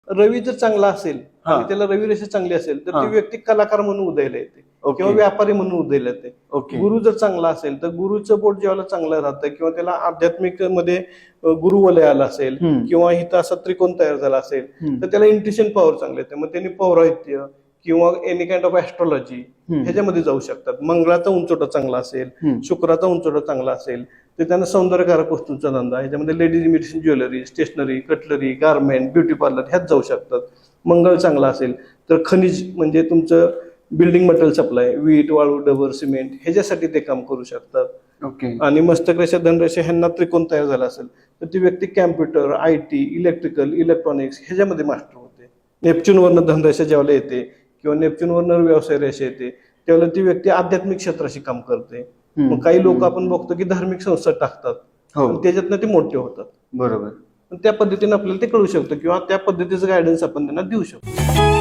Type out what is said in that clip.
रवी जर चांगला असेल हा. आणि त्याला रवी रेषा चांगली असेल तर हा. ती व्यक्ती कलाकार म्हणून उदयाला येते ओके. किंवा व्यापारी म्हणून उदयाला येते. ओके. गुरु जर चांगला असेल तर गुरुचं बोट ज्यावेळेला चांगलं राहतं किंवा त्याला आध्यात्मिक मध्ये गुरुवलय आला असेल किंवा इथं असा त्रिकोण तयार झाला असेल तर त्याला इंट्युशन पॉवर चांगली येते. मग त्यांनी पौराहित्य किंवा एनी काइंड ऑफ ऍस्ट्रॉलॉजी ह्याच्यामध्ये जाऊ शकतात. मंगळाचा उंचवटा चांगला असेल, शुक्राचा उंचवटा चांगला असेल तर त्यांना सौंदर्यकारक वस्तूंचा धंदा, ह्याच्यामध्ये ladies medicine, jewellery, stationery, cutlery, garment, beauty parlour ह्यात जाऊ शकतात. मंगळ चांगला असेल तर खनिज म्हणजे तुमचं बिल्डिंग मटेरियल सप्लाय, वीट, वाळू, डबर, सिमेंट ह्याच्यासाठी ते काम करू शकतात. ओके. आणि मस्तक रेषा, धनरेषा ह्यांना त्रिकोण तयार झाला असेल तर ती व्यक्ती कॅम्प्युटर, IT, इलेक्ट्रिकल, इलेक्ट्रॉनिक्स ह्याच्यामध्ये मास्टर होते. नेपच्यूनवरनं धनरेषा ज्यावेळेला येते किंवा नेपच्यूनवरनं व्यवसाय रेषा येते त्यावेळेला ती व्यक्ती आध्यात्मिक क्षेत्राशी काम करते. मग काही लोक आपण बघतो की धार्मिक संस्था टाकतात, त्याच्यातनं ते मोठे होतात. बरोबर. त्या पद्धतीने आपल्याला ते कळू शकतं किंवा त्या पद्धतीचं गायडन्स आपण त्यांना देऊ शकतो.